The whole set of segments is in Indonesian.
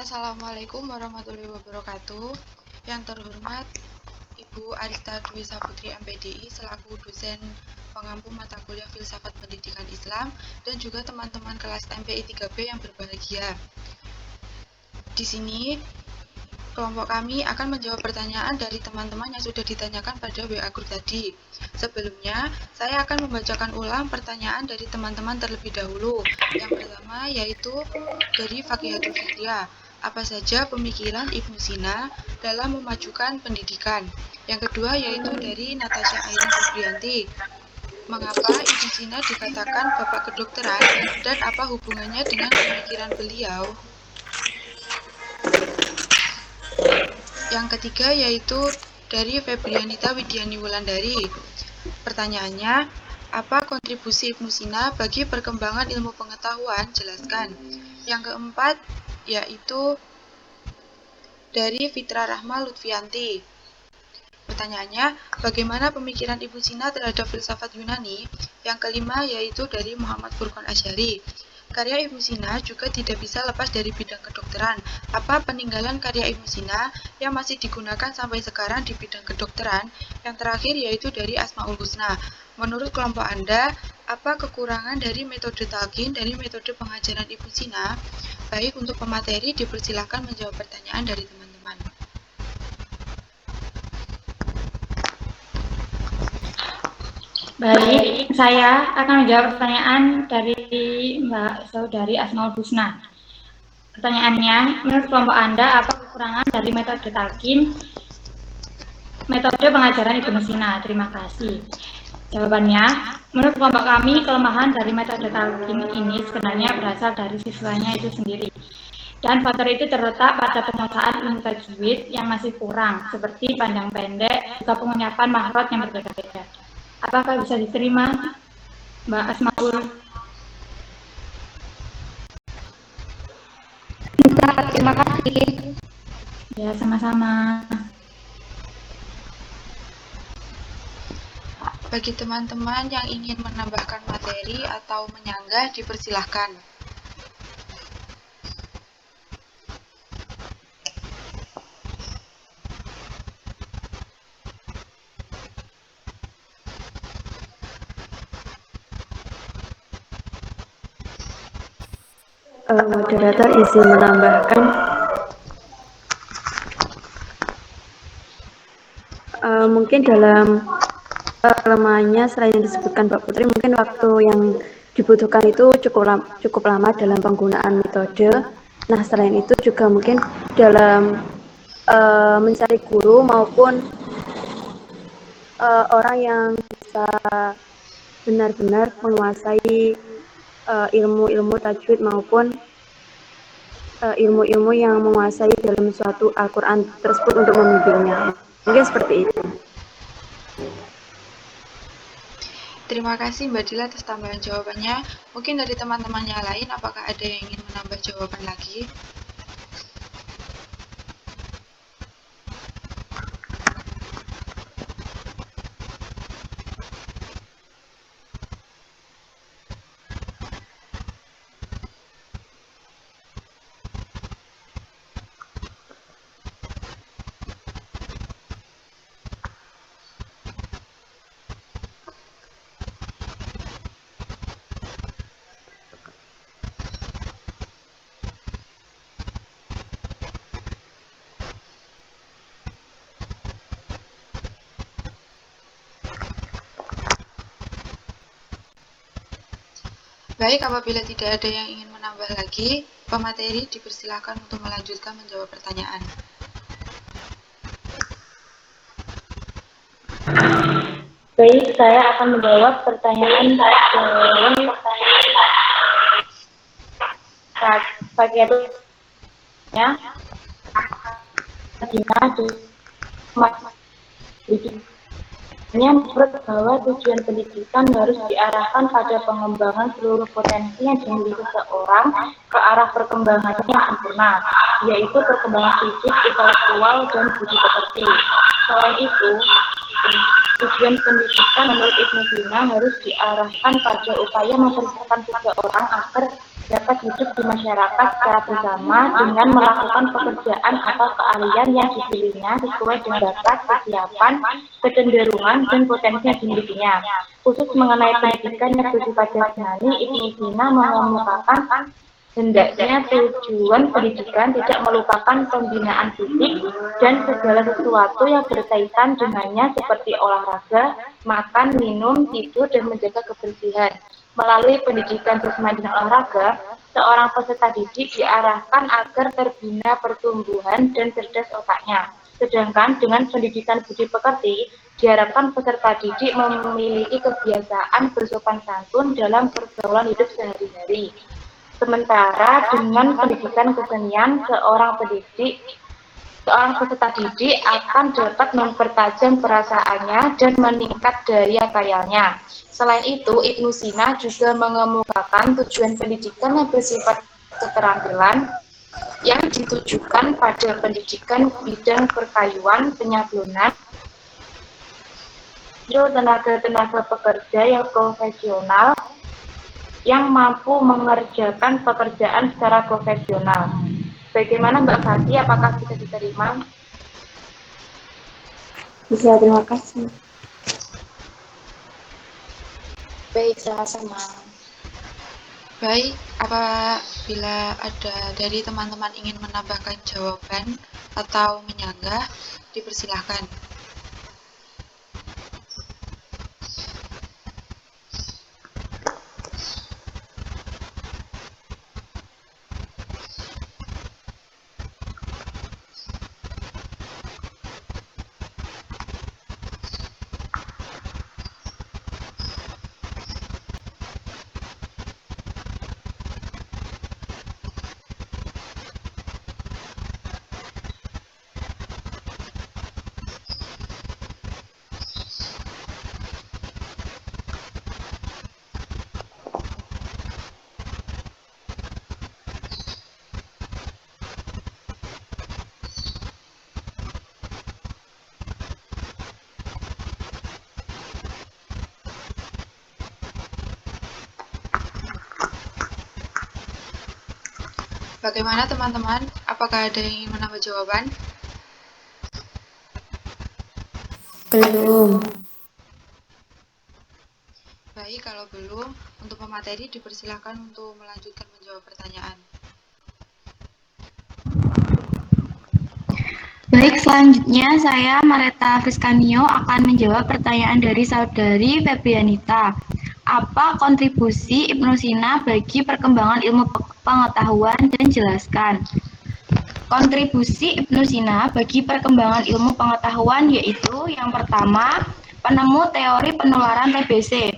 Assalamualaikum warahmatullahi wabarakatuh. Yang terhormat Ibu Arista Dwi Saputri MPDI selaku dosen pengampu mata kuliah Filsafat Pendidikan Islam dan juga teman-teman kelas MPI 3B yang berbahagia. Di sini kelompok kami akan menjawab pertanyaan dari teman-teman yang sudah ditanyakan pada WA Group tadi. Sebelumnya, saya akan membacakan ulang pertanyaan dari teman-teman terlebih dahulu. Yang pertama yaitu dari Fakihatul Fitriah. Apa saja pemikiran Ibnu Sina dalam memajukan pendidikan? Yang kedua yaitu dari Natasha Airin Febrianti. Mengapa Ibnu Sina dikatakan bapak kedokteran dan apa hubungannya dengan pemikiran beliau? Yang ketiga yaitu dari Febrianita Widiani Wulandari. Pertanyaannya, apa kontribusi Ibnu Sina bagi perkembangan ilmu pengetahuan? Jelaskan. Yang keempat yaitu dari Fitra Rahma Lutfianti. Pertanyaannya, bagaimana pemikiran Ibnu Sina terhadap filsafat Yunani? Yang kelima yaitu dari Muhammad Furqan Asy'ari. Karya Ibnu Sina juga tidak bisa lepas dari bidang kedokteran. Apa peninggalan karya Ibnu Sina yang masih digunakan sampai sekarang di bidang kedokteran? Yang terakhir yaitu dari Asmaul Husna. Menurut kelompok Anda, apa kekurangan dari metode talqin dari metode pengajaran Ibnu Sina? Baik, untuk pemateri dipersilakan menjawab pertanyaan dari teman-teman. Baik, saya akan menjawab pertanyaan dari Mbak Saudari Asmaul Husna. Pertanyaannya, menurut kelompok Anda, apa kekurangan dari metode talqin, metode pengajaran Ibnu Sina? Terima kasih. Jawabannya, menurut kelompok kami, kelemahan dari metode talqin ini sebenarnya berasal dari siswanya itu sendiri. Dan faktor itu terletak pada penguasaan ilmu tajwid yang masih kurang, seperti pandang pendek, juga pengucapan mahrot yang berbeda-beda. Apakah bisa diterima, Mbak Asmaul? Terima kasih. Ya, sama-sama. Bagi teman-teman yang ingin menambahkan materi atau menyanggah, dipersilahkan. Moderator izin menambahkan, mungkin dalam kelemahannya selain yang disebutkan Mbak Putri, mungkin waktu yang dibutuhkan itu cukup lama dalam penggunaan metode. Nah, selain itu juga mungkin dalam mencari guru maupun orang yang bisa benar-benar menguasai ilmu-ilmu tajwid maupun ilmu-ilmu yang menguasai dalam suatu Al-Quran tersebut untuk membimbingnya. Mungkin seperti itu. Terima kasih Mbak Dila atas tambahan jawabannya. Mungkin dari teman-teman yang lain, apakah ada yang ingin menambah jawaban lagi? Baik, apabila tidak ada yang ingin menambah lagi, pemateri dipersilakan untuk melanjutkan menjawab pertanyaan. Baik, saya akan menjawab pertanyaan dari pagi itu ya. Menurut bahwa tujuan pendidikan harus diarahkan pada pengembangan seluruh potensi yang dimiliki seseorang ke arah perkembangannya yang sempurna, yaitu perkembangan fisik, intelektual, dan budi pekerti. Selain itu, tujuan pendidikan menurut Ibnu Sina harus diarahkan pada upaya mempersiapkan seseorang agar dapat hidup di masyarakat secara bersama dengan melakukan pekerjaan atau keahlian yang dipilihnya sesuai dengan bakat, kesiapan, kecenderungan, dan potensi yang dimilikinya. Khusus mengenai pendidikan yang bersifat jasmani, Ibnu Sina mengemukakan hendaknya tujuan pendidikan tidak melupakan pembinaan fisik dan segala sesuatu yang berkaitan dengannya seperti olahraga, makan, minum, tidur, dan menjaga kebersihan. Melalui pendidikan jasmani dan olahraga, seorang peserta didik diarahkan agar terbina pertumbuhan dan cerdas otaknya. Sedangkan dengan pendidikan budi pekerti, diharapkan peserta didik memiliki kebiasaan bersopan santun dalam pergaulan hidup sehari-hari. Sementara dengan pendidikan kesenian, seorang peserta didik akan dapat mempertajam perasaannya dan meningkat daya khayalnya. Selain itu, Ibnu Sina juga mengemukakan tujuan pendidikan yang bersifat keterampilan yang ditujukan pada pendidikan bidang perkayuan, penyablonan, tenaga-tenaga pekerja yang profesional yang mampu mengerjakan pekerjaan secara profesional. Bagaimana Mbak Fati, apakah bisa diterima? Bisa, terima kasih. Baik, sama-sama. Baik, apabila ada dari teman-teman ingin menambahkan jawaban atau menyanggah, dipersilahkan. Bagaimana teman-teman? Apakah ada yang ingin menambah jawaban? Belum. Baik, kalau belum, untuk pemateri dipersilahkan untuk melanjutkan menjawab pertanyaan. Baik, selanjutnya saya Mareta Friskanio akan menjawab pertanyaan dari saudari Febrianita. Apa kontribusi Ibnu Sina bagi perkembangan ilmu pengetahuan dan jelaskan? Kontribusi Ibnu Sina bagi perkembangan ilmu pengetahuan yaitu yang pertama, penemu teori penularan TBC.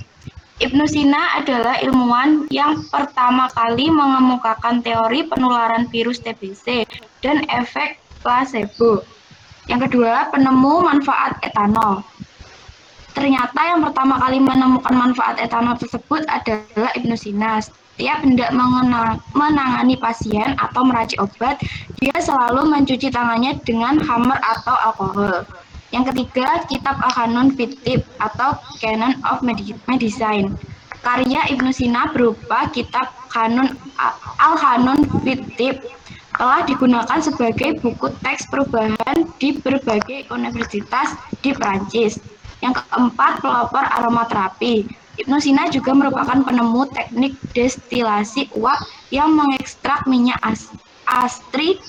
Ibnu Sina adalah ilmuwan yang pertama kali mengemukakan teori penularan virus TBC dan efek placebo. Yang kedua, penemu manfaat etanol. Ternyata yang pertama kali menemukan manfaat etanol tersebut adalah Ibnu Sina. Setiap hendak menangani pasien atau meracik obat, dia selalu mencuci tangannya dengan khamr atau alkohol. Yang ketiga, kitab Al-Qanun fit Tibb atau Canon of Medicine. Karya Ibnu Sina berupa kitab Al-Qanun fit Tibb telah digunakan sebagai buku teks perubahan di berbagai universitas di Prancis. Yang keempat, pelopor aromaterapi. Ibnu Sina juga merupakan penemu teknik destilasi uap yang mengekstrak minyak astri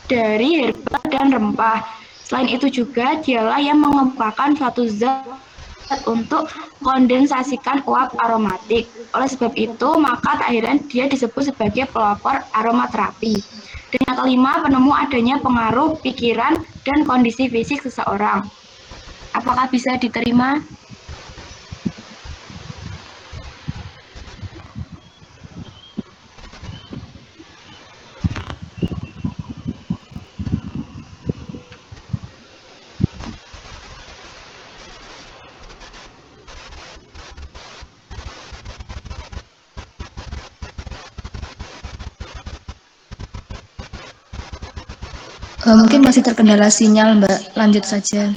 dari herba dan rempah. Selain itu juga dialah yang mengembangkan suatu zat untuk kondensasikan uap aromatik. Oleh sebab itu, maka tak heran dia disebut sebagai pelopor aromaterapi. Dan yang kelima, penemu adanya pengaruh pikiran dan kondisi fisik seseorang. Apakah bisa diterima? Mungkin masih terkendala sinyal, Mbak. Lanjut saja.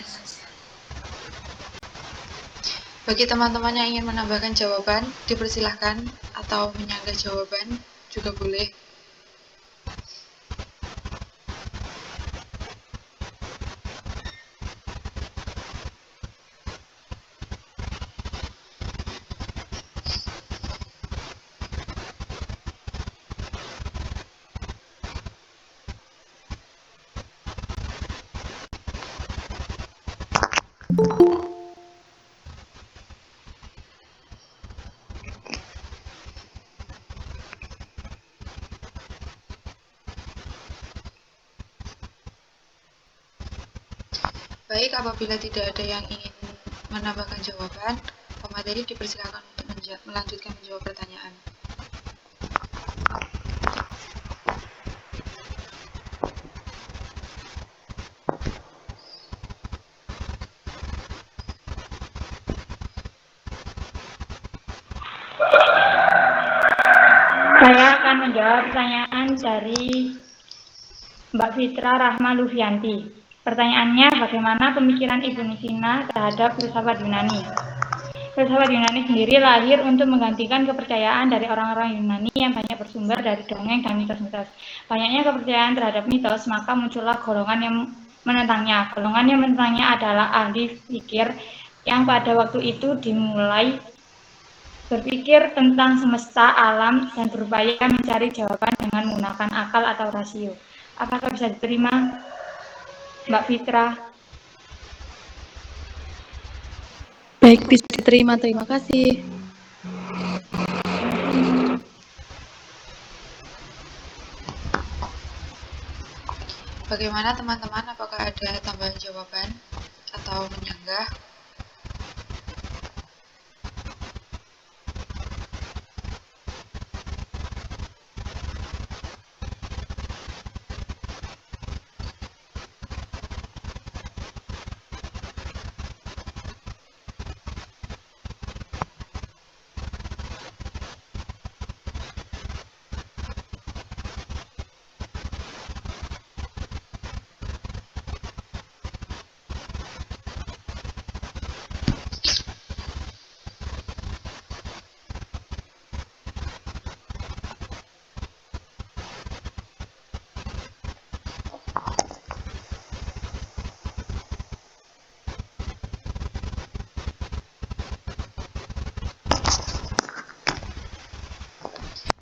Bagi teman-teman yang ingin menambahkan jawaban, dipersilahkan, atau menyanggah jawaban juga boleh. Baik, apabila tidak ada yang ingin menambahkan jawaban, pemateri dipersilakan untuk melanjutkan menjawab pertanyaan. Saya akan menjawab pertanyaan dari Mbak Fitra Rahma Lufianti. Pertanyaannya, bagaimana pemikiran Ibu Nusina terhadap filsafat Yunani? Filsafat Yunani sendiri lahir untuk menggantikan kepercayaan dari orang-orang Yunani yang banyak bersumber dari dongeng dan mitos-mitos. Banyaknya kepercayaan terhadap mitos, maka muncullah golongan yang menentangnya. Golongan yang menentangnya adalah ahli fikir yang pada waktu itu dimulai berpikir tentang semesta, alam, dan berupaya mencari jawaban dengan menggunakan akal atau rasio. Apakah bisa diterima, Mbak Fitra? Baik, bisa diterima. Terima kasih. Bagaimana teman-teman, apakah ada tambahan jawaban atau menyanggah?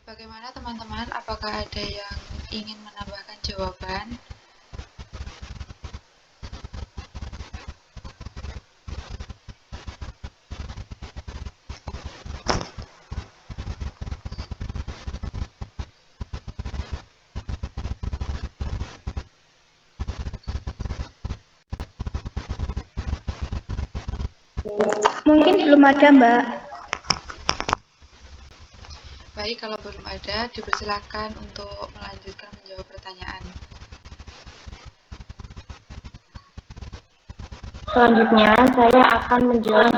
Bagaimana teman-teman, apakah ada yang ingin menambahkan jawaban? Mungkin belum ada, Mbak. Baik, kalau belum ada, dipersilakan untuk melanjutkan menjawab pertanyaan. Selanjutnya, saya akan menjawab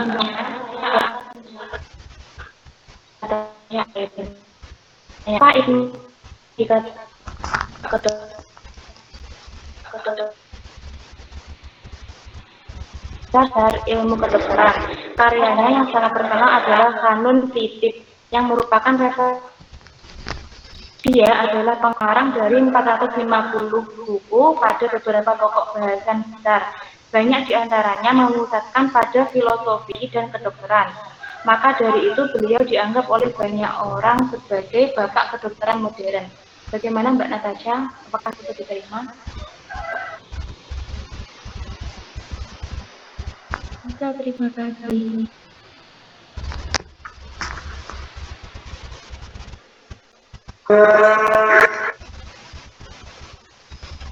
Pak Ibnu jika dasar ilmu kedokteran. Karyanya yang sangat terkenal adalah Kanun Titip, yang merupakan referensi. Dia adalah pengarang dari 450 buku pada beberapa pokok bahasan besar. Banyak diantaranya memusatkan pada filosofi dan kedokteran. Maka dari itu beliau dianggap oleh banyak orang sebagai bapak kedokteran modern. Bagaimana Mbak Natasha? Apakah bisa diterima? Bisa, terima kasih.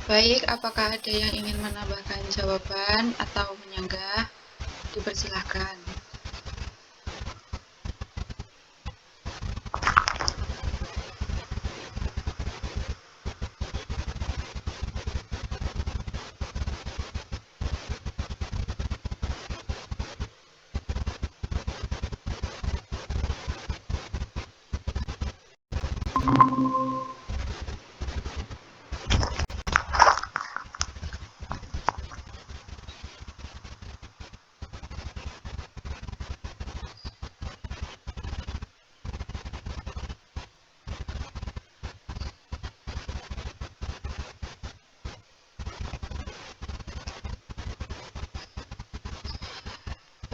Baik, apakah ada yang ingin menambahkan jawaban atau menyanggah? Dipersilahkan.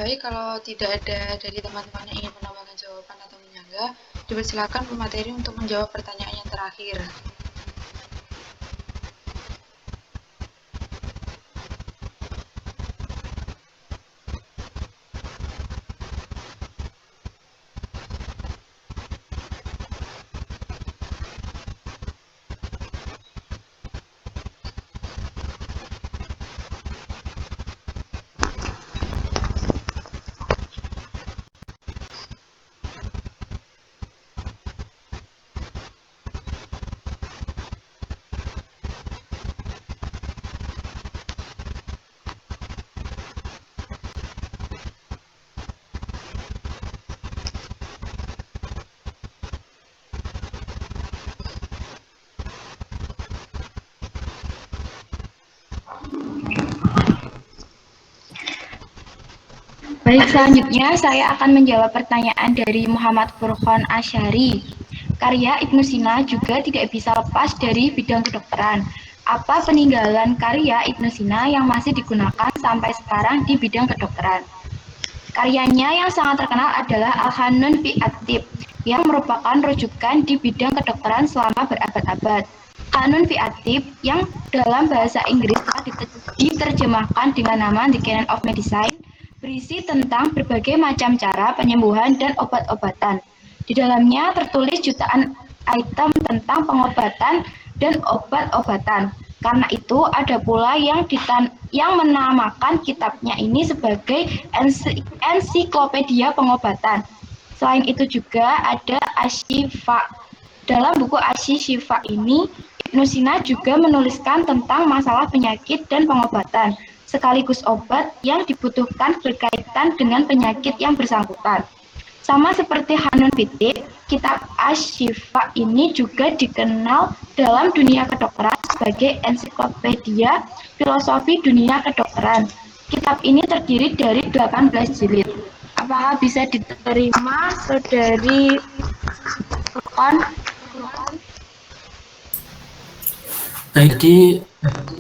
Baik, kalau tidak ada dari teman-teman yang ingin menambahkan jawaban atau menyangga, dipersilakan pemateri untuk menjawab pertanyaan yang terakhir. Baik, selanjutnya saya akan menjawab pertanyaan dari Muhammad Furqon Asyari. Karya Ibnu Sina juga tidak bisa lepas dari bidang kedokteran. Apa peninggalan karya Ibnu Sina yang masih digunakan sampai sekarang di bidang kedokteran? Karyanya yang sangat terkenal adalah Al-Hanun fi At-Tib, yang merupakan rujukan di bidang kedokteran selama berabad-abad. Hanun fi At-Tib yang dalam bahasa Inggris telah diterjemahkan dengan nama The Canon of Medicine, berisi tentang berbagai macam cara penyembuhan dan obat-obatan. Di dalamnya tertulis jutaan item tentang pengobatan dan obat-obatan. Karena itu ada pula yang menamakan kitabnya ini sebagai ensiklopedia pengobatan. Selain itu juga ada Asy-Syifa. Dalam buku Asy-Syifa ini, Ibnu Sina juga menuliskan tentang masalah penyakit dan pengobatan, sekaligus obat yang dibutuhkan berkaitan dengan penyakit yang bersangkutan. Sama seperti Hanun Fitib, kitab Asy-Syifa ini juga dikenal dalam dunia kedokteran sebagai ensiklopedia filosofi dunia kedokteran. Kitab ini terdiri dari 18 jilid. Apakah bisa diterima, Saudari Furqon? Jadi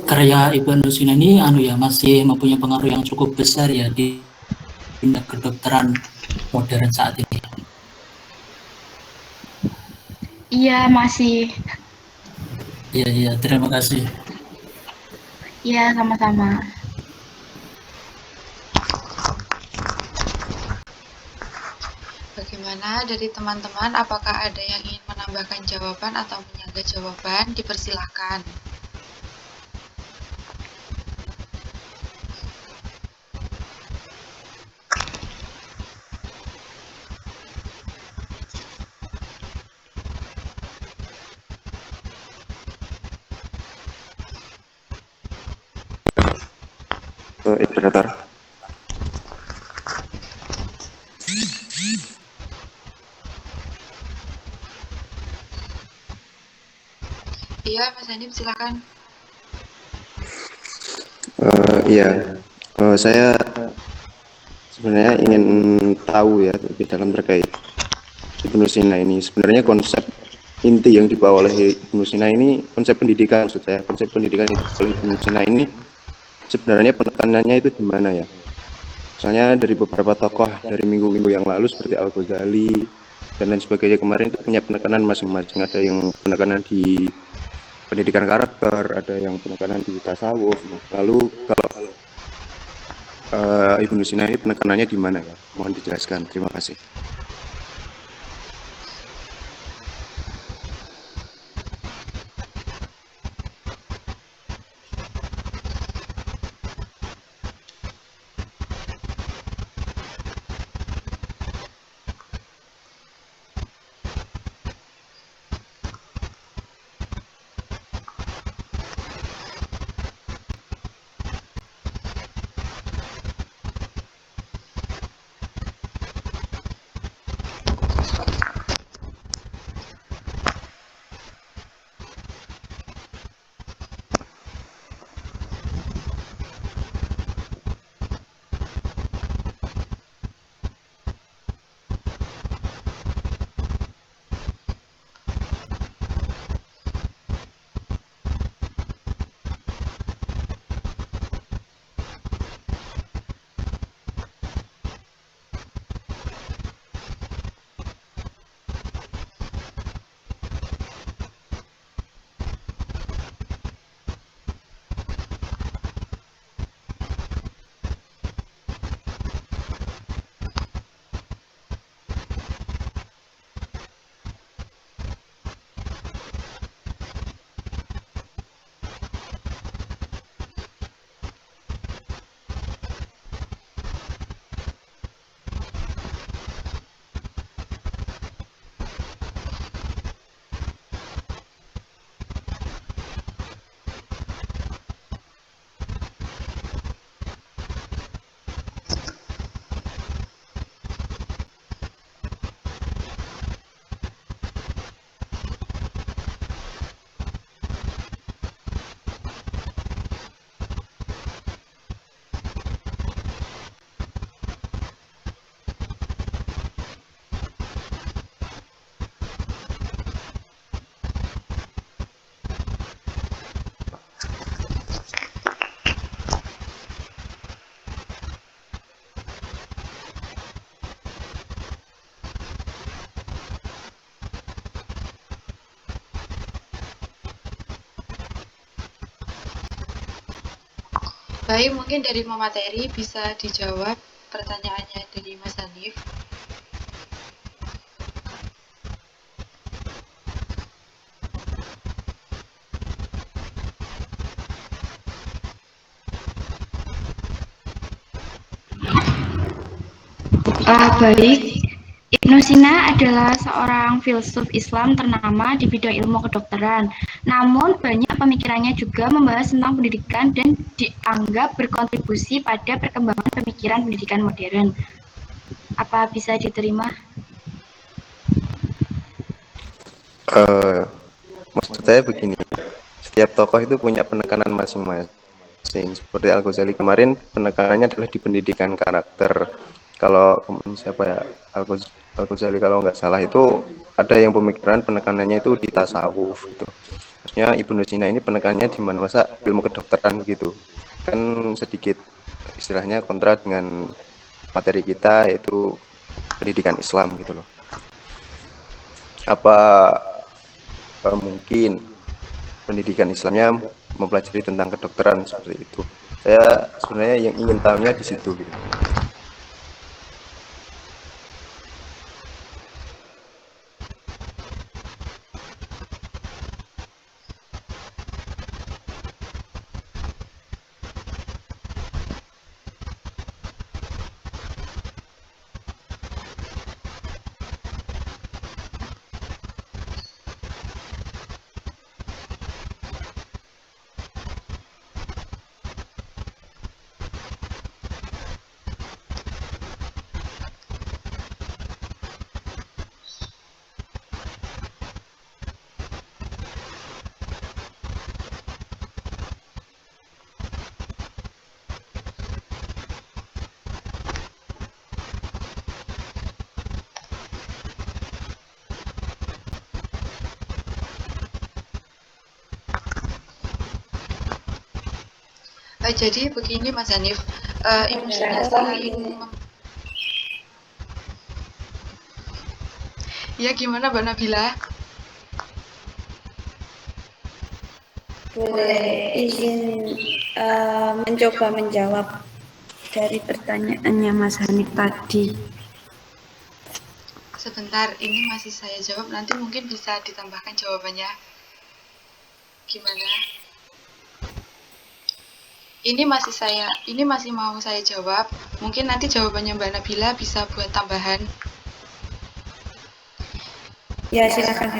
karya Ibnu Sina ini masih mempunyai pengaruh yang cukup besar ya di dunia kedokteran modern saat ini. Iya, masih. Iya, terima kasih. Iya, sama-sama. Bagaimana dari teman-teman? Apakah ada yang ingin menambahkan jawaban atau menyangga jawaban? Dipersilakan. Operator. Iya, Mas Hanif, silakan. Iya, saya sebenarnya ingin tahu ya lebih dalam terkait Ibnu Sina ini. Sebenarnya konsep inti yang dibawa oleh Ibnu Sina ini konsep pendidikan, maksud saya konsep pendidikan yang dibawa oleh Ibnu Sina ini sebenarnya penekanannya itu di mana ya? Misalnya dari beberapa tokoh dari minggu-minggu yang lalu seperti Al-Ghazali dan lain sebagainya kemarin itu punya penekanan masing-masing. Ada yang penekanan di pendidikan karakter, ada yang penekanan di tasawuf. Lalu kalau Ibnu Sina ini penekanannya di mana ya? Mohon dijelaskan. Terima kasih. Baik, mungkin dari pemateri bisa dijawab pertanyaannya dari Mas Hanif. Baik, Ibnu Sina adalah seorang filsuf Islam ternama di bidang ilmu kedokteran. Namun, banyak pemikirannya juga membahas tentang pendidikan dan dianggap berkontribusi pada perkembangan pemikiran pendidikan modern. Apa bisa diterima? Maksud saya begini, setiap tokoh itu punya penekanan masing-masing. Seperti Al-Ghazali kemarin, penekanannya adalah di pendidikan karakter. Kalau siapa ya, Al-Ghazali kalau nggak salah itu ada yang pemikiran penekanannya itu di tasawuf gitu. Maksudnya Ibnu Sina ini penekanannya di mana, masa ilmu kedokteran gitu. Kan sedikit istilahnya kontra dengan materi kita, yaitu pendidikan Islam gitu loh. Apa mungkin pendidikan Islamnya mempelajari tentang kedokteran seperti itu? Saya sebenarnya yang ingin tahunya di situ gitu. Jadi begini Mas Hanif, Ibnu Sina selain ya gimana Mbak Nabila? Boleh izin mencoba menjawab dari pertanyaannya Mas Hanif tadi. Sebentar, ini masih saya jawab, nanti mungkin bisa ditambahkan jawabannya. Gimana? Ini masih mau saya jawab. Mungkin nanti jawabannya Mbak Nabila bisa buat tambahan. Ya, silakan.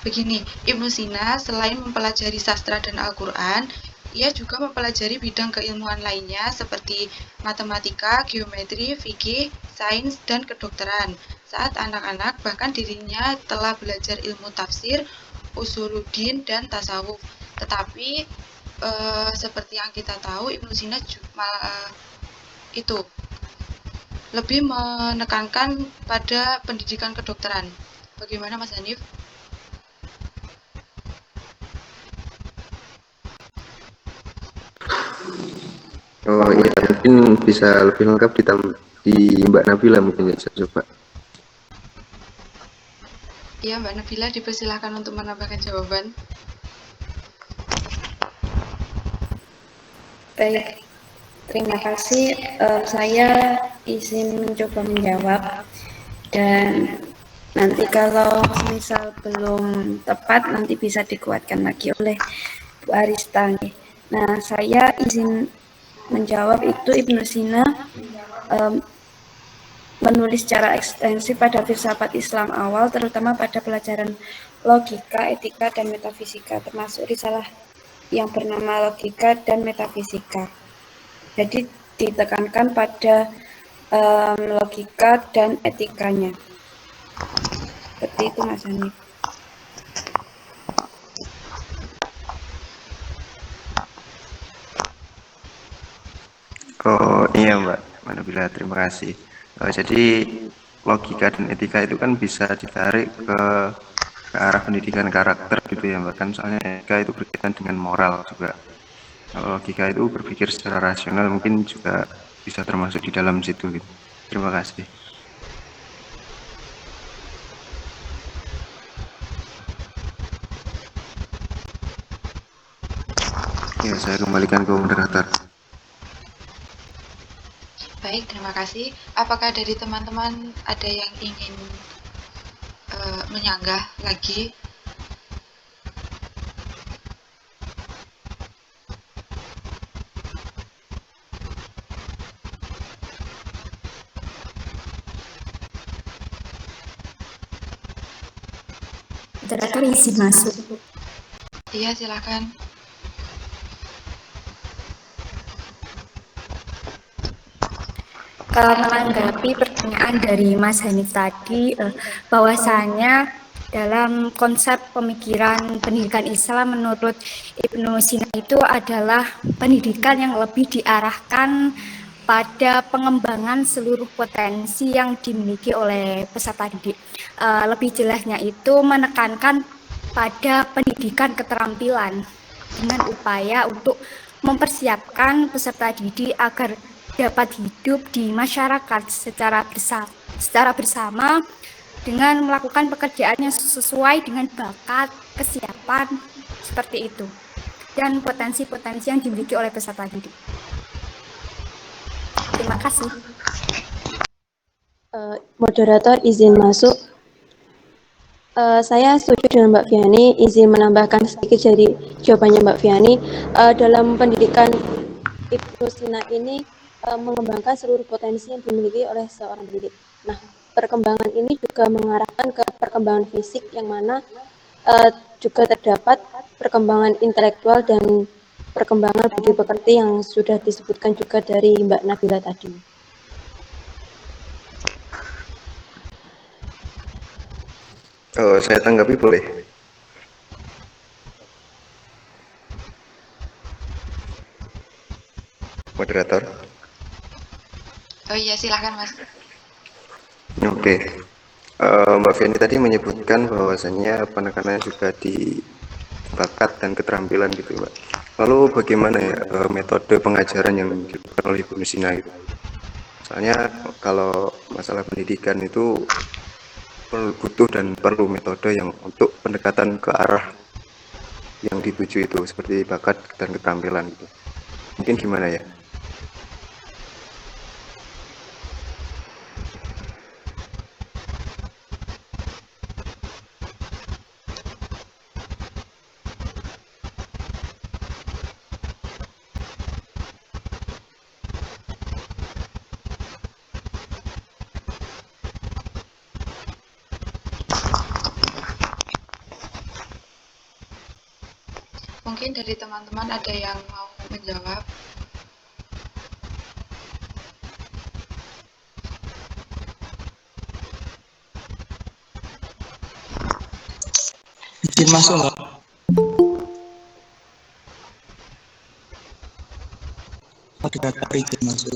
Begini, Ibnu Sina selain mempelajari sastra dan Al-Quran, ia juga mempelajari bidang keilmuan lainnya seperti matematika, geometri, fikih, sains, dan kedokteran. Saat anak-anak, bahkan dirinya telah belajar ilmu tafsir, usuluddin, dan tasawuf. Tetapi, seperti yang kita tahu, Ibnu Sina itu lebih menekankan pada pendidikan kedokteran. Bagaimana Mas Hanif? Oh iya, mungkin bisa lebih lengkap di Mbak Nabila mungkin ya, saya coba. Iya, Mbak Nabila dipersilahkan untuk menambahkan jawaban. Baik, terima kasih. Saya izin mencoba menjawab, dan nanti kalau misal belum tepat nanti bisa dikuatkan lagi oleh Bu Arista. Nah, saya izin menjawab itu Ibnu Sina menulis secara ekstensif pada filsafat Islam awal, terutama pada pelajaran logika, etika, dan metafisika, termasuk risalah yang bernama Logika dan Metafisika. Jadi ditekankan pada logika dan etikanya. Seperti itu Mas Hanif. Oh iya Mbak Nabila, terima kasih. Jadi logika dan etika itu kan bisa ditarik ke arah pendidikan karakter gitu ya Mbak, kan soalnya etika itu berkaitan dengan moral juga. Kalau logika itu berpikir secara rasional, mungkin juga bisa termasuk di dalam situ gitu. Terima kasih. Ya, saya kembalikan ke moderator. Baik, terima kasih. Apakah dari teman-teman ada yang ingin menyanggah lagi? Moderator izin masuk. Iya, silakan. Menanggapi pertanyaan dari Mas Hanif tadi, bahwasanya dalam konsep pemikiran pendidikan Islam menurut Ibnu Sina itu adalah pendidikan yang lebih diarahkan pada pengembangan seluruh potensi yang dimiliki oleh peserta didik. Lebih jelasnya itu menekankan pada pendidikan keterampilan dengan upaya untuk mempersiapkan peserta didik agar dapat hidup di masyarakat secara bersama dengan melakukan pekerjaan yang sesuai dengan bakat, kesiapan, seperti itu, dan potensi-potensi yang dimiliki oleh peserta didik. Terima kasih. Moderator izin masuk. Saya setuju dengan Mbak Viani, izin menambahkan sedikit dari jawabannya Mbak Viani. Dalam pendidikan Ibnu Sina ini mengembangkan seluruh potensi yang dimiliki oleh seorang pendidik. Nah, perkembangan ini juga mengarahkan ke perkembangan fisik yang mana juga terdapat perkembangan intelektual dan perkembangan budi pekerti yang sudah disebutkan juga dari Mbak Nabila tadi. Saya tanggapi boleh? Moderator. Oh iya, silakan Mas. Oke. Mbak Viani tadi menyebutkan bahwasannya penekanannya juga di bakat dan keterampilan gitu, Mbak. Lalu bagaimana ya metode pengajaran yang dilakukan oleh Ibnu Sina itu? Soalnya kalau masalah pendidikan itu butuh dan perlu metode yang untuk pendekatan ke arah yang dituju itu, seperti bakat dan keterampilan gitu. Mungkin gimana ya? Mungkin dari teman-teman ada yang mau menjawab. Izin masuk, Mbak. Moderator izin masuk.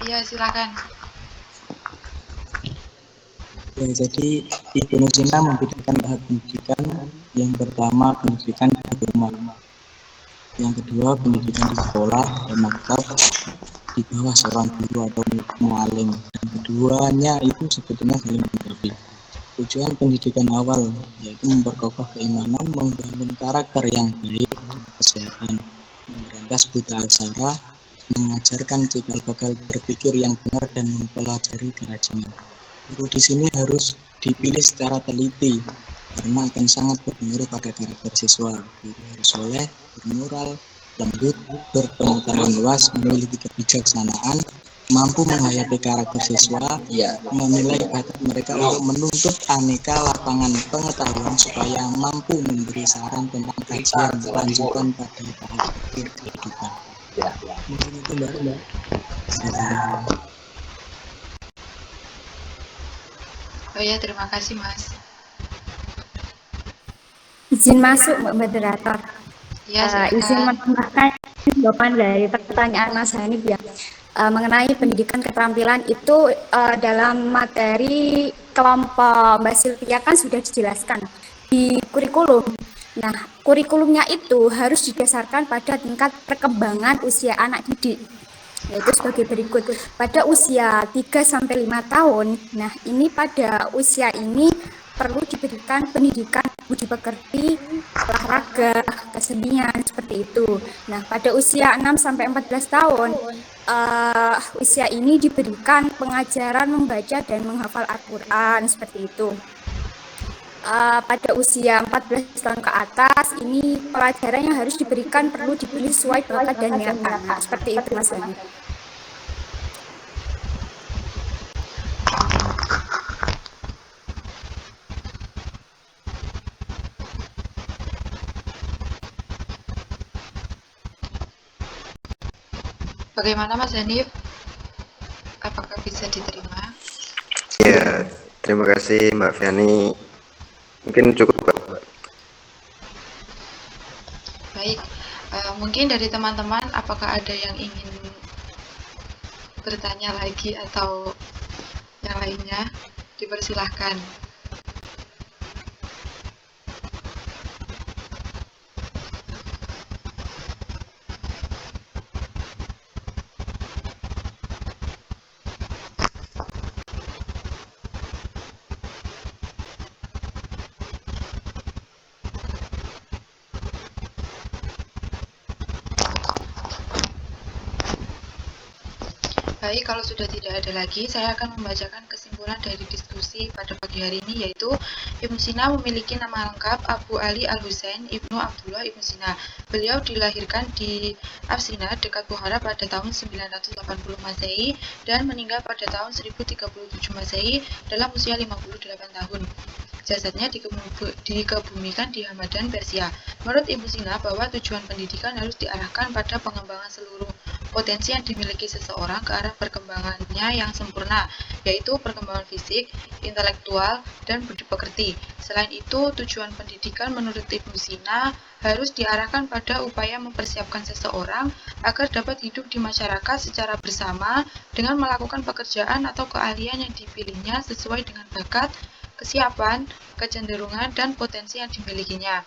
Iya, silakan. Ya, jadi Ibnu Sina membedakan tahap pendidikan. Yang pertama pendidikan di rumah, yang kedua pendidikan di sekolah dan maktab di bawah seorang guru atau muallim, dan keduanya itu sebetulnya saling melengkapi. Tujuan pendidikan awal yaitu memperkokoh keimanan, membangun karakter yang baik, kesehatan, memberantas buta aksara, mengajarkan cikal bakal berpikir yang benar dan mempelajari kerajinan. Guru di sini harus dipilih secara teliti karena akan sangat berpengaruh pada karakter siswa. Guru harus soleh, bermoral, lembut, berpengetahuan luas, memiliki kebijaksanaan, mampu menghayati karakter siswa, menilai bakat mereka untuk menuntut aneka lapangan pengetahuan supaya mampu memberi saran tentang kajian lanjutan pada tahap akhir kehidupan. Mungkin itu Mbak. Oh ya, terima kasih Mas. Izin masuk, Mbak Moderator. Iya, Izin silakan. menambahkan jawaban dari pertanyaan Mas Hanif ya. Mengenai pendidikan keterampilan itu dalam materi kelompok Mbak Sylvia kan sudah dijelaskan di kurikulum. Nah, kurikulumnya itu harus didasarkan pada tingkat perkembangan usia anak didik, yaitu sebagai berikut. Pada usia 3-5 tahun, nah ini pada usia ini perlu diberikan pendidikan budi pekerti, olahraga, kesenian, seperti itu. Nah, pada usia 6-14 tahun, usia ini diberikan pengajaran membaca dan menghafal Al-Quran, seperti itu. Pada usia 14 tahun ke atas, ini pelajaran yang harus diberikan perlu dipilih sesuai bakat dan minat anak. Seperti itu, Mas Hani. Bagaimana Mas Hanif? Apakah bisa diterima? Ya, terima kasih Mbak Fiani. Mungkin cukup, Pak. Baik, mungkin dari teman-teman apakah ada yang ingin bertanya lagi atau yang lainnya? Dipersilahkan. Baik, kalau sudah tidak ada lagi, saya akan membacakan kesimpulan dari diskusi pada pagi hari ini, yaitu Ibnu Sina memiliki nama lengkap Abu Ali Al-Husain Ibnu Abdullah Ibnu Sina. Beliau dilahirkan di Afsina dekat Bukhara pada tahun 980 Masehi dan meninggal pada tahun 1037 Masehi dalam usia 58 tahun. Jasadnya dikebumikan di Hamadan, Persia. Menurut Ibnu Sina, bahwa tujuan pendidikan harus diarahkan pada pengembangan seluruh potensi yang dimiliki seseorang ke arah perkembangannya yang sempurna, yaitu perkembangan fisik, intelektual, dan budi pekerti. Selain itu, tujuan pendidikan menurut Ibnu Sina harus diarahkan pada upaya mempersiapkan seseorang agar dapat hidup di masyarakat secara bersama dengan melakukan pekerjaan atau keahlian yang dipilihnya sesuai dengan bakat, kesiapan, kecenderungan, dan potensi yang dimilikinya.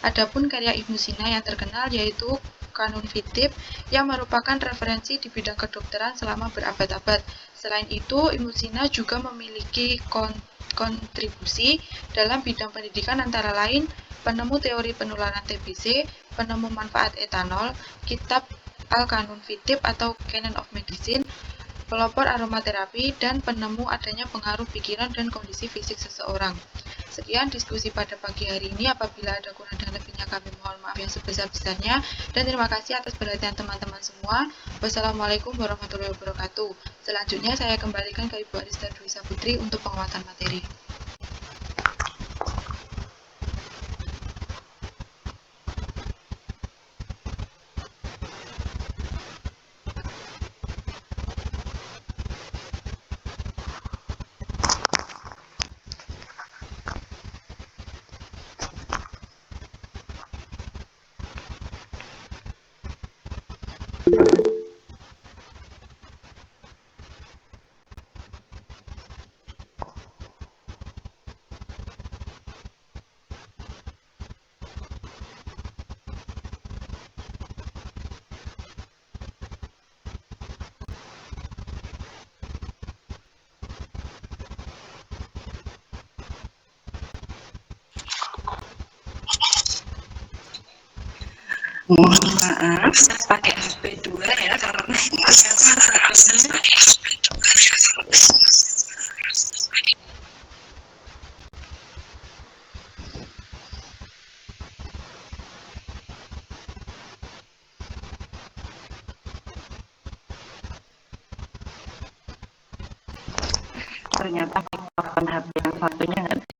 Adapun karya Ibnu Sina yang terkenal yaitu Kanun Fitib yang merupakan referensi di bidang kedokteran selama berabad-abad. Selain itu, Ibnu Sina juga memiliki kontribusi dalam bidang pendidikan antara lain penemu teori penularan TBC, penemu manfaat etanol, kitab Al-Kanun Fitib atau Canon of Medicine, pelopor aromaterapi, dan penemu adanya pengaruh pikiran dan kondisi fisik seseorang. Sekian diskusi pada pagi hari ini. Apabila ada kurang dan lebihnya kami mohon maaf yang sebesar-besarnya. Dan terima kasih atas perhatian teman-teman semua. Wassalamualaikum warahmatullahi wabarakatuh. Selanjutnya saya kembalikan ke Ibu Arista Dwi Saputri untuk penguatan materi. Mohon maaf, saya pakai HP 2 ya, karena ternyata mikrofon HP yang satunya